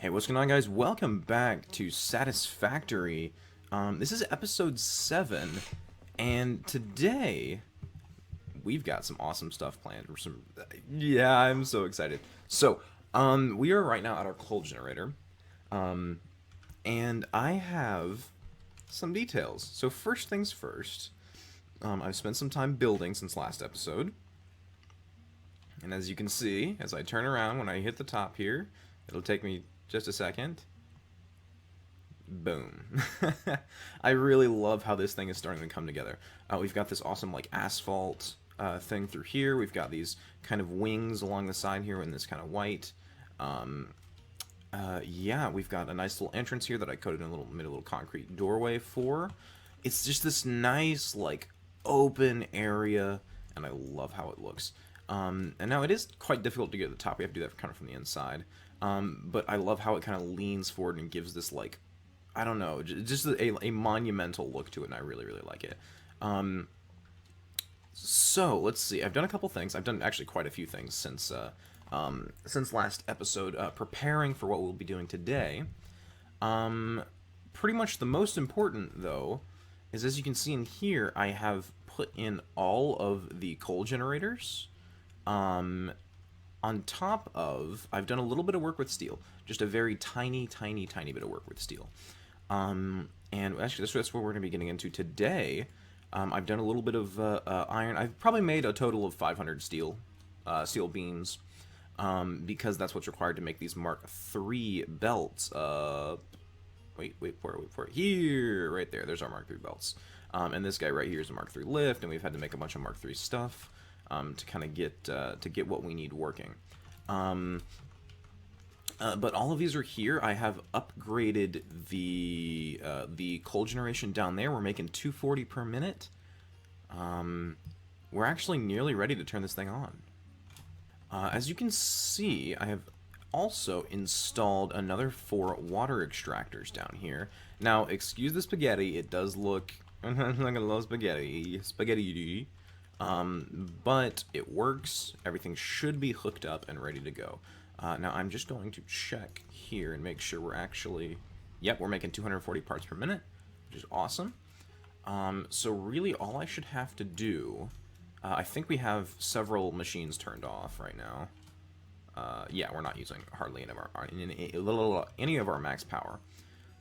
Hey, what's going on, guys? Welcome back to Satisfactory. This is episode 7, and today we've got some awesome stuff planned. Yeah, I'm so excited. So, we are right now at our coal generator, and I have some details. So, first things first, I've spent some time building since last episode, and as you can see, as I turn around when I hit the top here, it'll take me just a second. Boom. I really love how this thing is starting to come together. We've got this awesome like asphalt thing through here. We've got these kind of wings along the side here in this kind of white. Yeah, we've got a nice little entrance here that I coated in made a little concrete doorway for. It's just this nice like open area, and I love how it looks. And now it is quite difficult to get to the top. We have to do that kind of from the inside. But I love how it kind of leans forward and gives this like, I don't know, just a monumental look to it, and I really, really like it. So let's see. I've done a couple things. I've done actually quite a few things since last episode, preparing for what we'll be doing today. Pretty much the most important though is, as you can see in here, I have put in all of the coal generators. On top of, I've done a little bit of work with steel, just a very tiny, tiny, tiny bit of work with steel. And actually, that's what we're going to be getting into today. I've done a little bit of iron. I've probably made a total of 500 steel beams, because that's what's required to make these Mark III belts. Wait for it. Here, right there. There's our Mark III belts. And this guy right here is a Mark III lift, and we've had to make a bunch of Mark III stuff. To kind of get what we need working. But all of these are here. I have upgraded the coal generation down there. We're making 240 per minute. We're actually nearly ready to turn this thing on. As you can see, I have also installed another 4 water extractors down here. Now, excuse the spaghetti. It does look like a little spaghetti. But it works. Everything should be hooked up and ready to go. Now I'm just going to check here and make sure we're actually... Yep, we're making 240 parts per minute, which is awesome. So really all I should have to do... I think we have several machines turned off right now. Yeah, we're not using hardly any of our max power.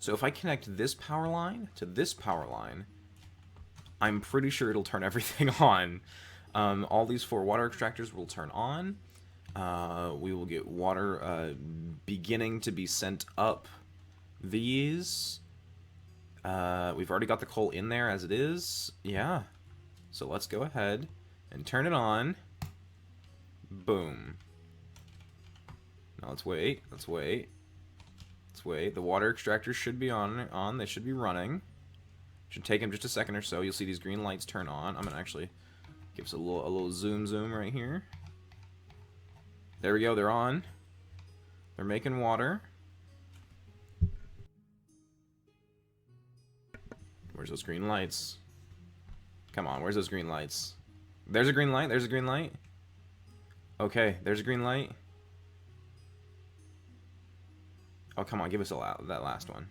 So if I connect this power line to this power line, I'm pretty sure it'll turn everything on. All these 4 water extractors will turn on. We will get water beginning to be sent up these. We've already got the coal in there as it is. Yeah. So let's go ahead and turn it on. Boom. Now let's wait. Let's wait. Let's wait. The water extractors should be on. They should be running. Should take them just a second or so. You'll see these green lights turn on. I'm gonna actually give us a little zoom right here. There we go. They're on. They're making water. Where's those green lights? Come on. Where's those green lights? There's a green light. There's a green light. Okay. There's a green light. Oh, come on. Give us that last one.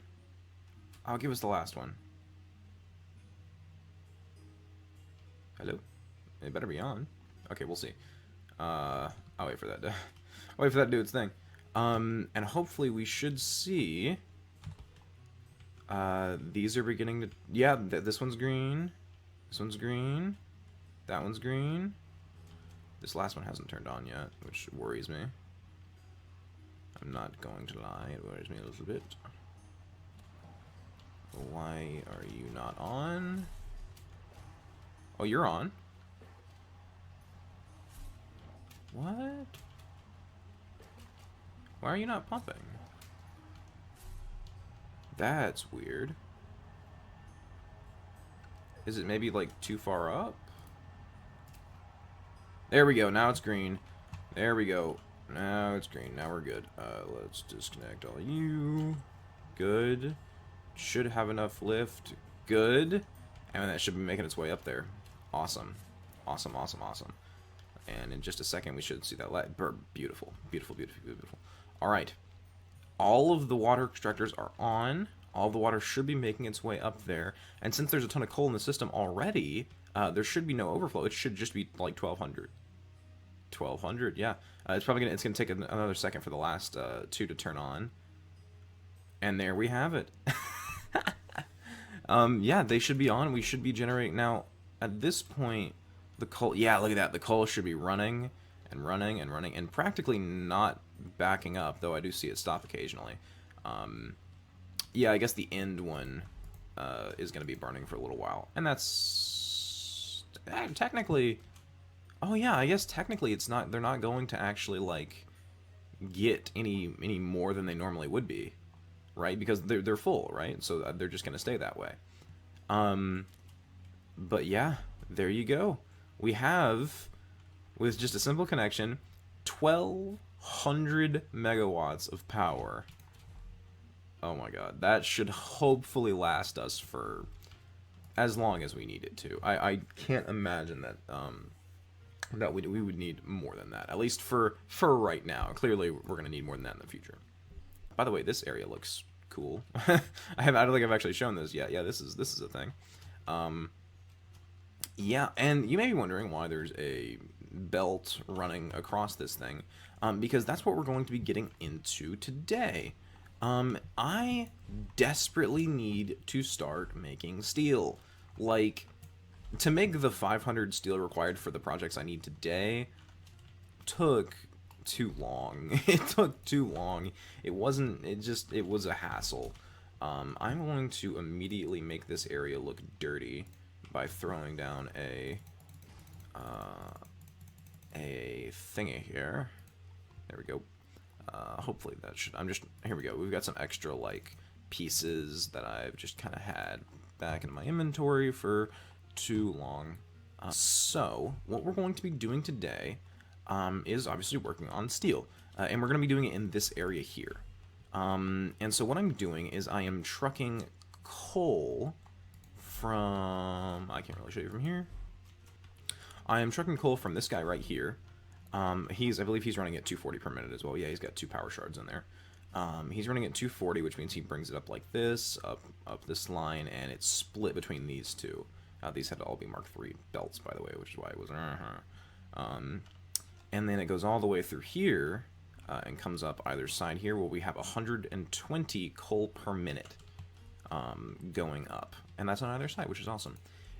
Oh, give us the last one. Hello? It better be on. Okay, we'll see. I'll wait for that to wait for that to do its thing. And hopefully we should see these are beginning to... Yeah, this one's green. This one's green. That one's green. This last one hasn't turned on yet, which worries me. I'm not going to lie, it worries me a little bit. Why are you not on? Oh, you're on. What? Why are you not pumping? That's weird. Is it maybe like too far up? There we go. Now it's green. There we go. Now it's green. Now we're good. Let's disconnect all you. Good. Should have enough lift. Good. And that should be making its way up there. Awesome. Awesome, awesome, awesome. And in just a second, we should see that light. Beautiful. Beautiful, beautiful, beautiful. All right. all of the water extractors are on. All the water should be making its way up there. And since there's a ton of coal in the system already, there should be no overflow. It should just be like 1,200. 1,200, yeah. It's gonna take another second for the last two to turn on. And there we have it. Yeah, they should be on. We should be generating now. At this point, the coal. Yeah, look at that. The coal should be running and running and running and practically not backing up. Though I do see it stop occasionally. Yeah, I guess the end one is going to be burning for a little while, and that's technically. Oh yeah, I guess technically it's not. They're not going to actually like get any more than they normally would be, right? Because they're full, right? So they're just going to stay that way. But yeah, there you go. We have, with just a simple connection, 1,200 megawatts of power. Oh my god, that should hopefully last us for as long as we need it to. I can't imagine that that we would need more than that, at least for right now. Clearly, we're going to need more than that in the future. By the way, this area looks cool. I don't think I've actually shown this yet. Yeah, this is a thing. Yeah, and you may be wondering why there's a belt running across this thing, because that's what we're going to be getting into today. I desperately need to start making steel. Like, to make the 500 steel required for the projects I need today took too long. It took too long. It was a hassle. I'm going to immediately make this area look dirty by throwing down a thingy here. There we go. Hopefully that should, here we go. We've got some extra, like, pieces that I've just kind of had back in my inventory for too long. So, what we're going to be doing today is obviously working on steel. And we're going to be doing it in this area here. And so what I'm doing is I am trucking coal from, I can't really show you from here. I am trucking coal from this guy right here. I believe he's running at 240 per minute as well. Yeah, he's got 2 power shards in there. He's running at 240, which means he brings it up like this, up this line, and it's split between these two. These had to all be Mark III belts, by the way, which is why it was, and then it goes all the way through here, and comes up either side here, where we have 120 coal per minute, going up. And that's on either side, which is awesome.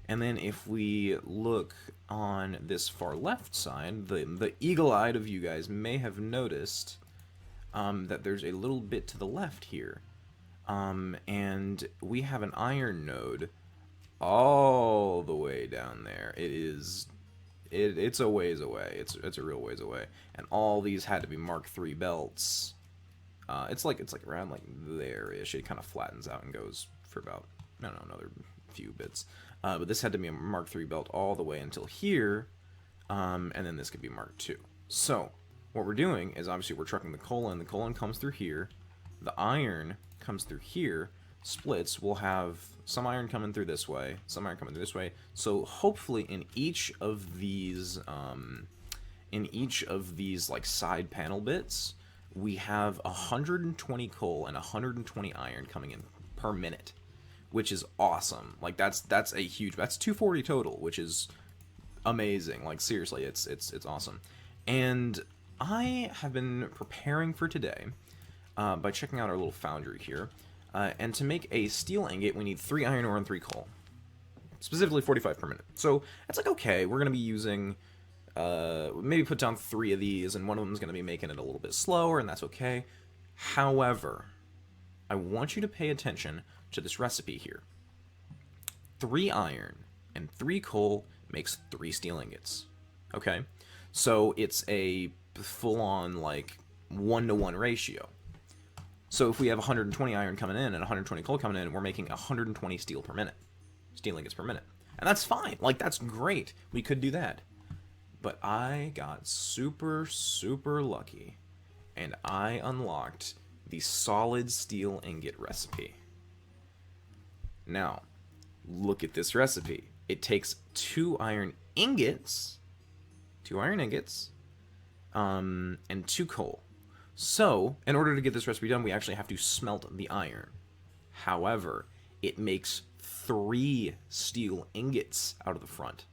And then if we look on this far left side, the eagle-eyed of you guys may have noticed that there's a little bit to the left here. And we have an iron node all the way down there. It's a ways away. It's a real ways away. And all these had to be Mark III belts. It's like around like there-ish. It kind of flattens out and goes for about, I don't know, another few bits. But this had to be a Mark III belt all the way until here, and then this could be Mark II. So, what we're doing is obviously we're trucking the coal in. The coal in comes through here. The iron comes through here, splits. We'll have some iron coming through this way, some iron coming through this way. So hopefully in each of these like side panel bits, we have 120 coal and 120 iron coming in per minute, which is awesome. Like that's 240 total, which is amazing. Like seriously, it's awesome. And I have been preparing for today by checking out our little foundry here. And to make a steel ingot, we need 3 iron ore and 3 coal. Specifically 45 per minute. So it's like, okay, we're going to be using, maybe put down 3 of these, and one of them is going to be making it a little bit slower, and that's okay. However, I want you to pay attention to this recipe here. 3 iron and 3 coal makes 3 steel ingots. Okay? So it's a full-on, like, 1-to-1 ratio. So if we have 120 iron coming in and 120 coal coming in, we're making 120 steel per minute. Steel ingots per minute. And that's fine. Like, that's great. We could do that. But I got super, super lucky. And I unlocked the solid steel ingot recipe. Now, look at this recipe. It takes 2 iron ingots, and 2 coal. So, in order to get this recipe done, we actually have to smelt the iron. However, it makes 3 steel ingots out of the front.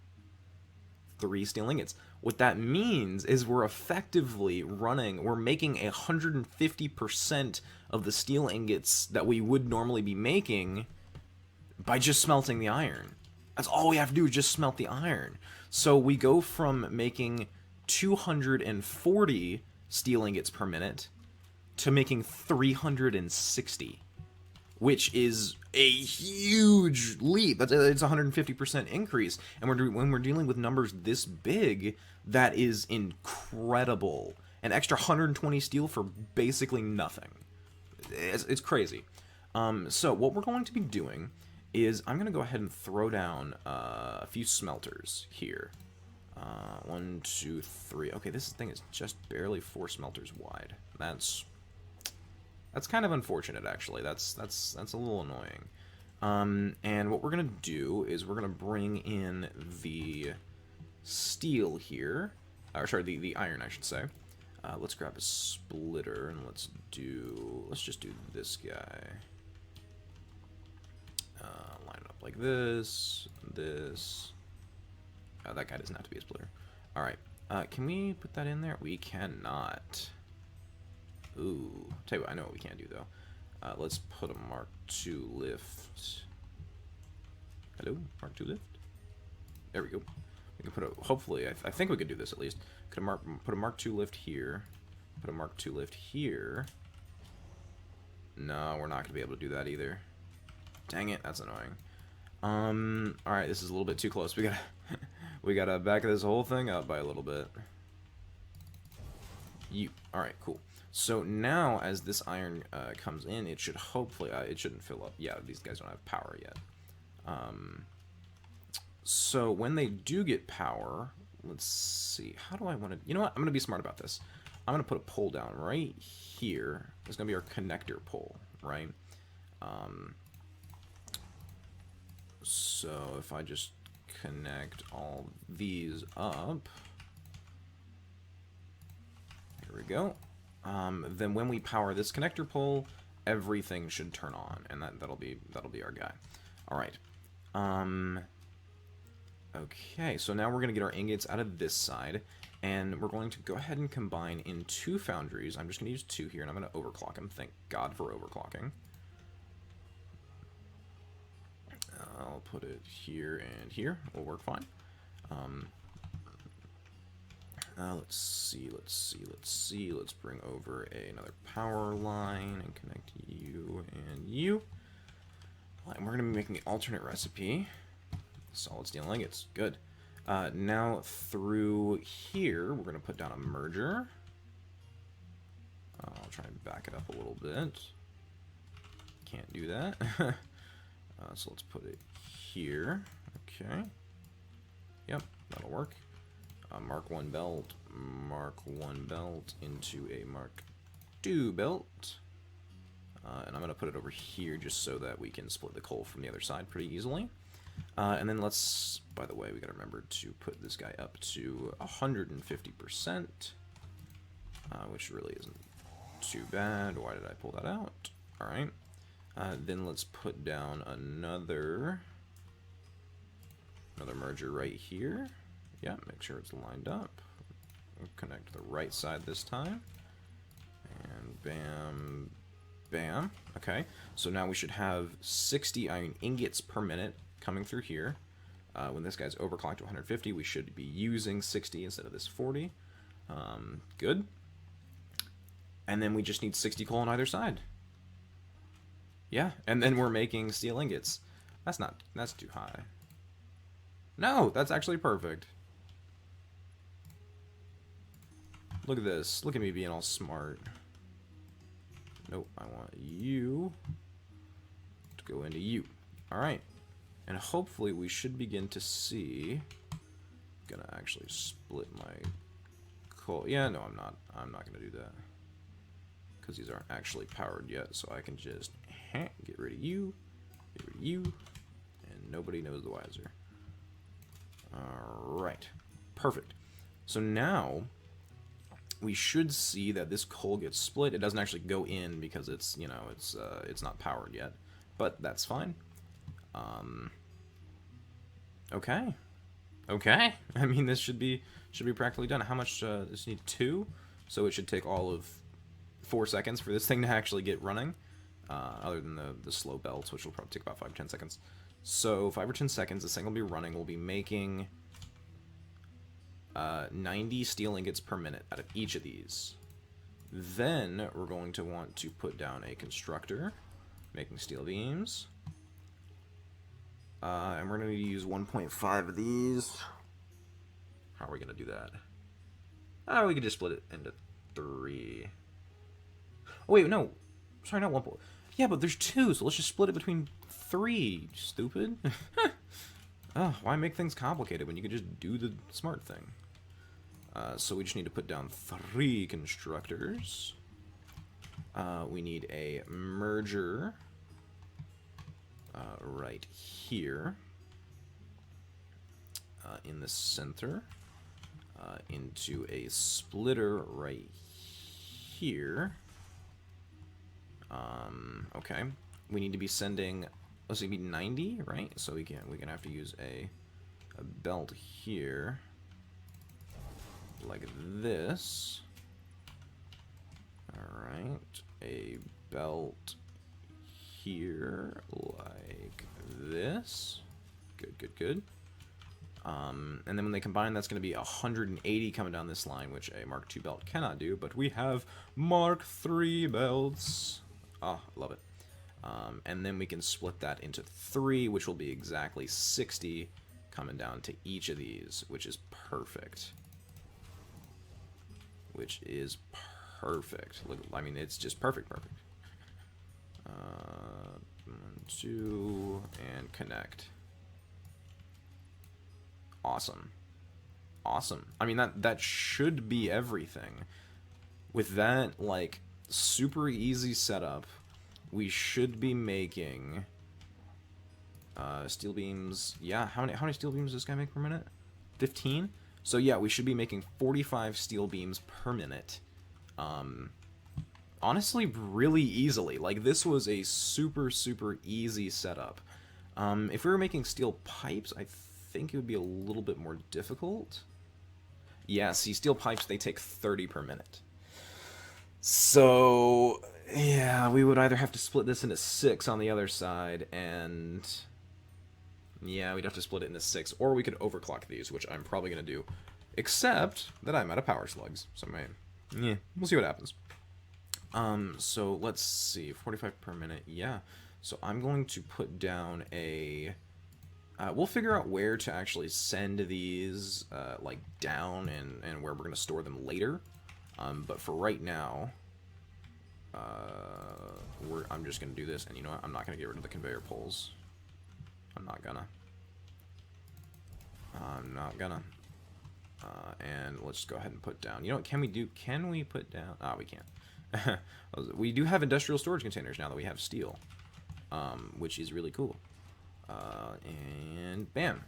3 steel ingots. What that means is we're effectively we're making 150% of the steel ingots that we would normally be making by just smelting the iron. That's all we have to do is just smelt the iron. So we go from making 240 steel ingots per minute to making 360, which is a huge leap. It's a 150% increase. And when we're dealing with numbers this big, that is incredible. An extra 120 steel for basically nothing. It's crazy. So what we're going to be doing is I'm going to go ahead and throw down a few smelters here. 1, 2, 3. Okay, this thing is just barely 4 smelters wide. That's kind of unfortunate, actually. That's a little annoying. And what we're gonna do is we're gonna bring in the steel here, or sorry, the iron, I should say. Let's grab a splitter and let's just do this guy. Line it up like this. That guy doesn't have to be a splitter. All right. Can we put that in there? We cannot. Ooh. Tell you what, I know what we can do, though. Let's put a Mark II lift. Hello? Mark II lift? There we go. We can put a... Hopefully, I think we could do this, at least. Put a Mark II lift here. Put a Mark II lift here. No, we're not going to be able to do that, either. Dang it, that's annoying. Alright, this is a little bit too close. We gotta back this whole thing up by a little bit. Alright, cool. So now, as this iron comes in, it should hopefully, it shouldn't fill up. Yeah, these guys don't have power yet. So when they do get power, let's see, how do I want to, you know what, I'm going to be smart about this. I'm going to put a pole down right here. It's going to be our connector pole, right? So if I just connect all these up, here we go. Then when we power this connector pole, everything should turn on, and that'll be our guy. All right. Okay, so now we're going to get our ingots out of this side, and we're going to go ahead and combine in 2 foundries. I'm just going to use 2 here, and I'm going to overclock them. Thank God for overclocking. I'll put it here and here. Will work fine. Let's see. Let's bring over another power line and connect you and you. And we're going to be making the alternate recipe. Solid steel ingots. Good. Now through here, we're going to put down a merger. I'll try and back it up a little bit. Can't do that. So let's put it here. Okay. Yep, that'll work. Mark 1 belt. Mark 1 belt into a Mark 2 belt. And I'm going to put it over here just so that we can split the coal from the other side pretty easily. And then let's, by the way, we got to remember to put this guy up to 150%, which really isn't too bad. Why did I pull that out? All right. Then let's put down another merger right here. Yeah, make sure it's lined up. We'll connect the right side this time. And bam, bam. Okay, so now we should have 60 iron ingots per minute coming through here. When this guy's overclocked to 150, we should be using 60 instead of this 40. Good. And then we just need 60 coal on either side. Yeah, and then we're making steel ingots. That's too high. No, that's actually perfect. Look at this. Look at me being all smart. Nope, I want you to go into you. Alright. And hopefully we should begin to see... I'm gonna actually split my coal. Yeah, no, I'm not. I'm not gonna do that. Because these aren't actually powered yet, so I can just get rid of you, and nobody knows the wiser. Alright. Perfect. So now, we should see that this coal gets split. It doesn't actually go in because it's, you know, it's not powered yet, but that's fine. Okay. Okay. I mean, this should be practically done. How much? This need 2, so it should take all of 4 seconds for this thing to actually get running. Other than the slow belts, which will probably take about 5 or 10 seconds. So 5 or 10 seconds, this thing will be running. We'll be making 90 steel ingots per minute out of each of these. Then we're going to want to put down a constructor, making steel beams. And we're going to use 1.5 of these. How are we going to do that? We could just split it into 3. Oh, wait, no. Sorry, not 1. Yeah, but there's 2, so let's just split it between 3, stupid. Oh, why make things complicated when you can just do the smart thing? So we just need to put down 3 constructors. We need a merger right here in the center, into a splitter right here. Okay, we need to be sending, let's see, be 90, right? So we can have to use a belt here, like this. All right, a belt here, like this. Good, good, good. And then when they combine, that's going to be 180 coming down this line, which a Mark II belt cannot do, but we have Mark III belts. Ah, love it. And then we can split that into 3, which will be exactly 60 coming down to each of these, which is perfect. Which is perfect. Look, I mean, it's just perfect, perfect. 1, 2, and connect. Awesome. Awesome. I mean, that should be everything. With that, like, super easy setup, we should be making steel beams. Yeah, how many steel beams does this guy make per minute? 15? So yeah, we should be making 45 steel beams per minute. Honestly, really easily. Like, this was a super, super easy setup. If we were making steel pipes, I think it would be a little bit more difficult. Yeah, see, steel pipes, they take 30 per minute. So, yeah, we would either have to split this into 6 on the other side, and yeah, we'd have to split it into 6, or we could overclock these, which I'm probably going to do, except that I'm out of power slugs, so yeah, we'll see what happens. So let's see, 45 per minute, yeah. So I'm going to put down a, we'll figure out where to actually send these, like, down and where we're going to store them later. But for right now, I'm just going to do this, and you know what, I'm not going to get rid of the conveyor poles. I'm not gonna. And let's just go ahead and put down, you know what, can we put down, we can't. We do have industrial storage containers now that we have steel, which is really cool. And bam.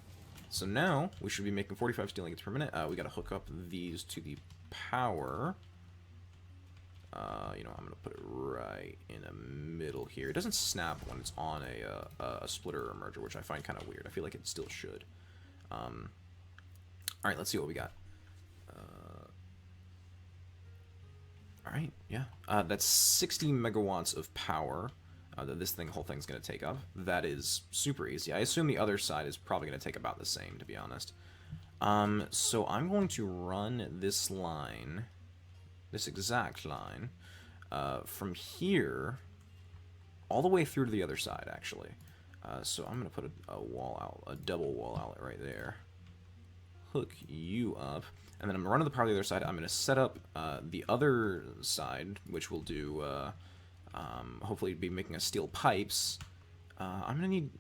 So now we should be making 45 steel ingots per minute. We got to hook up these to the power. You know, I'm going to put it right in the middle here. It doesn't snap when it's on a splitter or a merger, which I find kind of weird. I feel like it still should. All right, let's see what we got. All right, yeah. That's 60 megawatts of power that this whole thing's going to take up. That is super easy. I assume the other side is probably going to take about the same, to be honest. So I'm going to run this line, this exact line, from here all the way through to the other side, actually. So I'm going to put a wall out, a double wall outlet right there. Hook you up. And then I'm going to run to the power of the other side. I'm going to set up the other side, which will do, hopefully be making us steel pipes. I'm going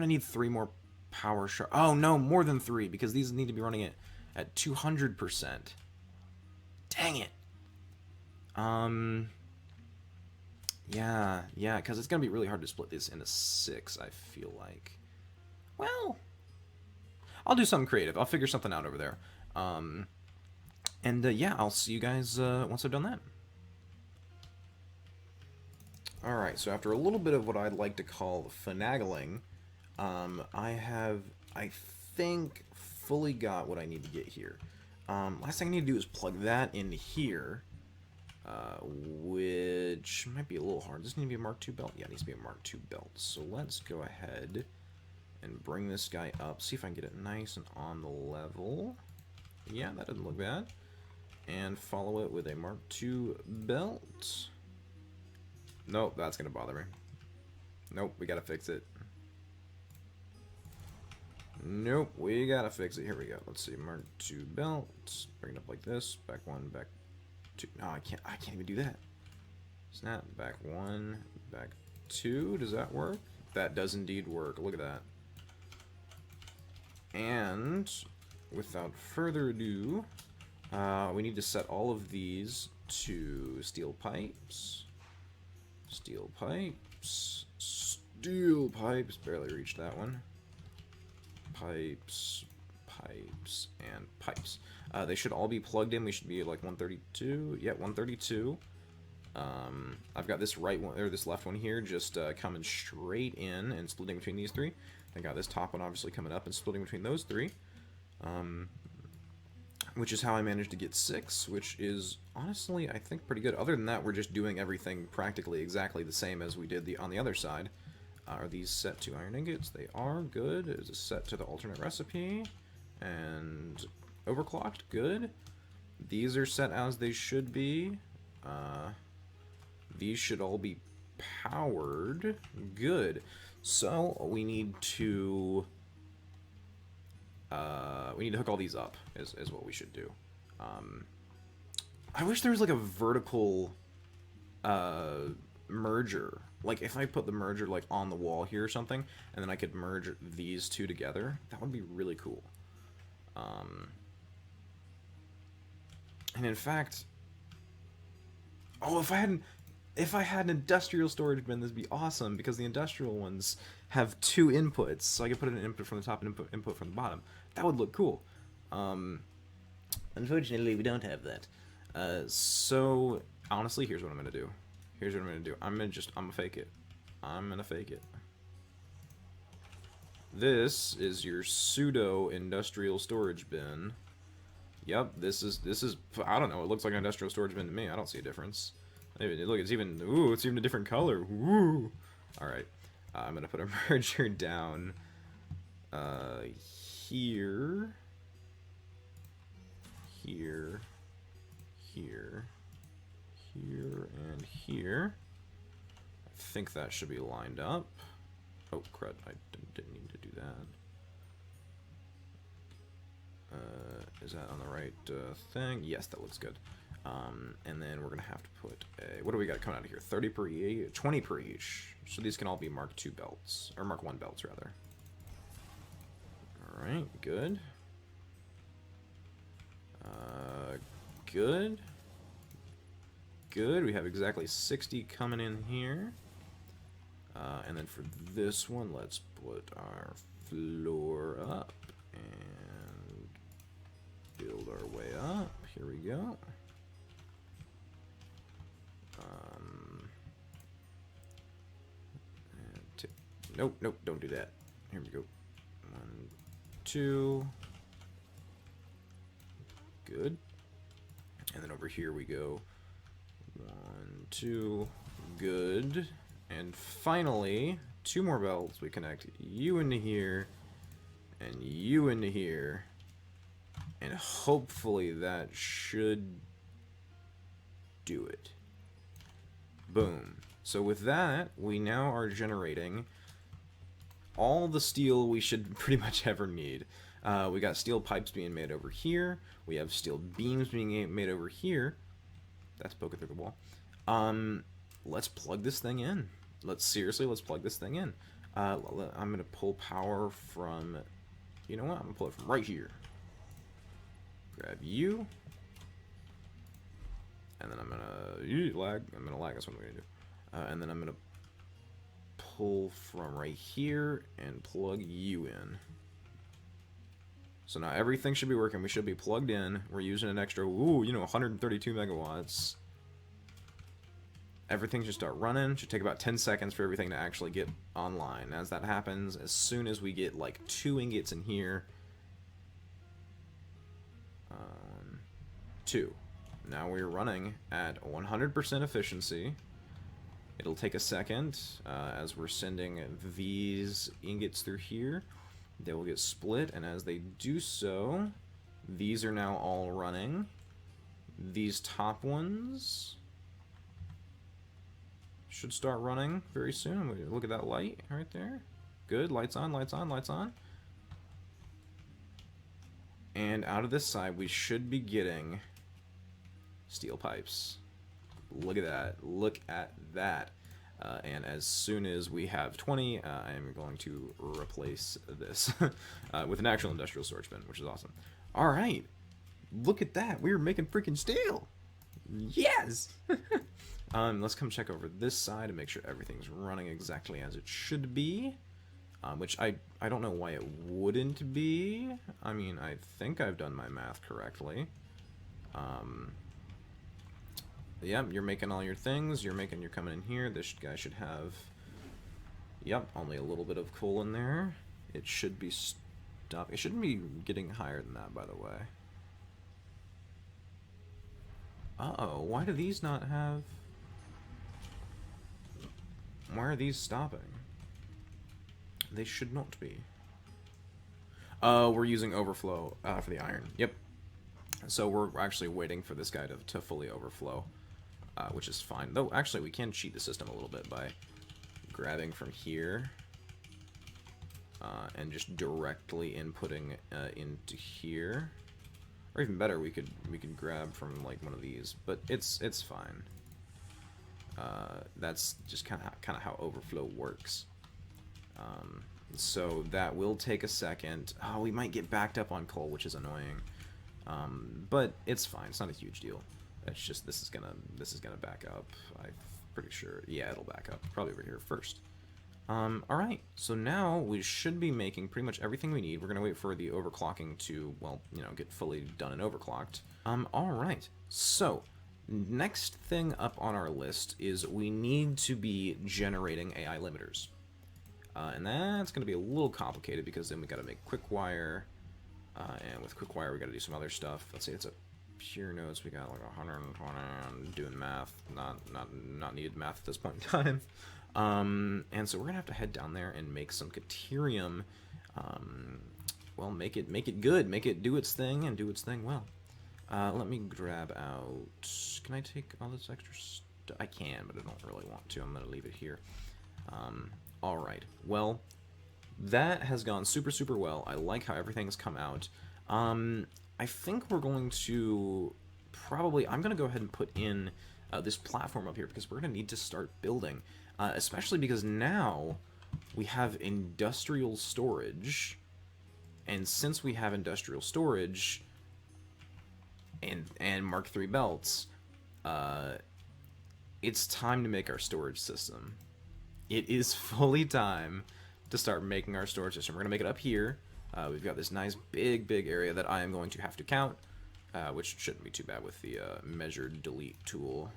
to need 3 more power sharp. Oh, no, more than 3, because these need to be running it at 200%. Dang it. Yeah, because it's going to be really hard to split this into 6, I feel like. Well, I'll do something creative. I'll figure something out over there. And yeah, I'll see you guys once I've done that. Alright, so after a little bit of what I'd like to call finagling, I think, fully got what I need to get here. Last thing I need to do is plug that in here, which might be a little hard. Does this need to be a Mark II belt? Yeah, it needs to be a Mark II belt. So let's go ahead and bring this guy up, see if I can get it nice and on the level. Yeah, that doesn't look bad. And follow it with a Mark II belt. Nope, that's gonna bother me. Nope, we gotta fix it. Nope, we gotta fix it. Here we go. Let's see, Mark II belt. Bring it up like this. Back one, back two. No, I can't even do that. Snap, back one, back two. Does that work? That does indeed work. Look at that. And without further ado, we need to set all of these to steel pipes. Steel pipes. Steel pipes. Barely reached that one. Pipes. Pipes. And pipes. They should all be plugged in. We should be at like 132. Yeah, 132. I've got this right one, or this left one here, just coming straight in and splitting between these three. I got this top one obviously coming up and splitting between those three. Which is how I managed to get 6, which is honestly, I think, pretty good. Other than that, we're just doing everything practically exactly the same as we did on the other side. Are these set to iron ingots? They are. Good. Is it set to the alternate recipe? And overclocked? Good. These are set as they should be. These should all be powered. Good. So we need to hook all these up, is what we should do. I wish there was like a vertical merger. Like if I put the merger like on the wall here or something, and then I could merge these two together, that would be really cool. And in fact, oh, if I had an industrial storage bin, this would be awesome, because the industrial ones have 2 inputs, so I could put an input from the top and input from the bottom. That would look cool. Unfortunately, we don't have that. So, honestly, here's what I'm gonna do. I'm gonna fake it. I'm gonna fake it. This is your pseudo industrial storage bin. Yep, this is, I don't know, it looks like an industrial storage bin to me. I don't see a difference. Look, it's even a different color. Ooh. Alright, I'm gonna put a merger down here, here, and here. I think that should be lined up. Oh, crud, I didn't need to do that. Is that on the right thing? Yes, that looks good. And then we're gonna have to put a, what do we got coming out of here? 30 per each, 20 per each. So these can all be Mark II belts, or Mark I belts rather. All right, good. Good. Good. We have exactly 60 coming in here. And then for this one, let's put our floor up and build our way up. Here we go. Nope, nope, don't do that. Here we go. 1, 2. Good. And then over here we go. 1, 2. Good. And finally, 2 more belts. We connect you into here and you into here. And hopefully that should do it. Boom. So with that, we now are generating all the steel we should pretty much ever need. We got steel pipes being made over here. We have steel beams being made over here. That's poking through the wall. Let's plug this thing in. Let's plug this thing in. I'm gonna pull power from, you know what? I'm gonna pull it from right here. Grab you. And then I'm gonna lag. That's what I'm gonna do. And then I'm gonna pull from right here and plug you in. So now everything should be working. We should be plugged in. We're using an extra, ooh, you know, 132 megawatts. Everything should start running. Should take about 10 seconds for everything to actually get online. As that happens, as soon as we get like 2 ingots in here, 2. Now we're running at 100% efficiency. It'll take a second as we're sending these ingots through here. They will get split, and as they do so, these are now all running. These top ones should start running very soon. Look at that light right there. Good, lights on, lights on, lights on. And out of this side, we should be getting steel pipes. Look at that. Look at that. And as soon as we have 20, I am going to replace this with an actual industrial storage bin, which is awesome. All right. Look at that. We're making freaking steel. Yes. Let's come check over this side and make sure everything's running exactly as it should be. Which I don't know why it wouldn't be. I mean, I think I've done my math correctly. Yeah, you're making all your things. You're coming in here. This guy should have, yep, only a little bit of coal in there. It should be stop. It shouldn't be getting higher than that, by the way. Uh-oh, why do these not have... Why are these stopping? They should not be. We're using overflow for the iron. Yep. So we're actually waiting for this guy to fully overflow, which is fine. Though, actually, we can cheat the system a little bit by grabbing from here and just directly inputting into here. Or even better, we could grab from like one of these, but it's fine. That's just kind of how overflow works. So that will take a second. Oh, we might get backed up on coal, which is annoying. But it's fine. It's not a huge deal. It's just this is gonna back up. I'm pretty sure. Yeah, it'll back up. Probably over here first. All right. So now we should be making pretty much everything we need. We're gonna wait for the overclocking to, well, you know, get fully done and overclocked. All right. So next thing up on our list is we need to be generating AI limiters. And that's going to be a little complicated because then we got to make quick wire, and with quick wire we got to do some other stuff. Let's say it's a pure nodes. We got like 120. I'm doing math, not needed math at this point in time. And so we're gonna have to head down there and make some Caterium. Well, make it good, make it do its thing and do its thing well. Let me grab out. Can I take all this extra stuff? I can, but I don't really want to. I'm gonna leave it here. Alright, well, that has gone super, super well. I like how everything's come out. I think we're going to probably... I'm going to go ahead and put in this platform up here because we're going to need to start building. Especially because now we have industrial storage. And since we have industrial storage and Mark III belts, it's time to make our storage system. It is fully time to start making our storage system. We're going to make it up here. We've got this nice big area that I am going to have to count, which shouldn't be too bad with the measure delete tool.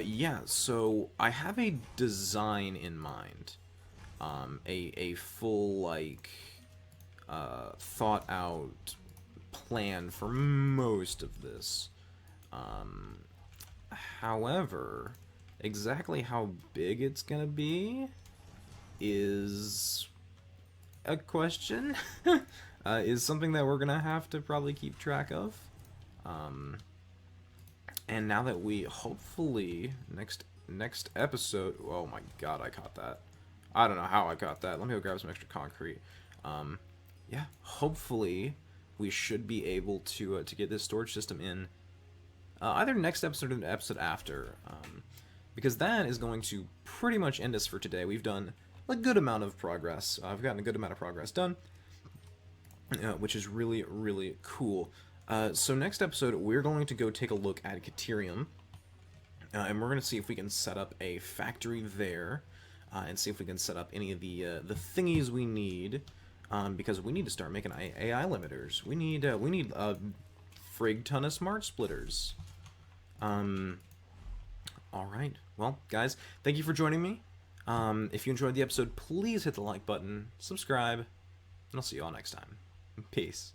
Yeah, so I have a design in mind. A full, like, thought out plan for most of this. However... exactly how big it's gonna be is a question. Is something that we're gonna have to probably keep track of. And now that we hopefully next episode, oh my god, I caught that. I don't know how I caught that. Let me go grab some extra concrete. Yeah, hopefully we should be able to get this storage system in either next episode or the episode after. Because that is going to pretty much end us for today. We've done a good amount of progress. I've gotten a good amount of progress done, which is really, really cool. So next episode, we're going to go take a look at Caterium, and we're going to see if we can set up a factory there, and see if we can set up any of the thingies we need because we need to start making AI limiters. We need a frig ton of smart splitters. All right. Well, guys, thank you for joining me. If you enjoyed the episode, please hit the like button, subscribe, and I'll see you all next time. Peace.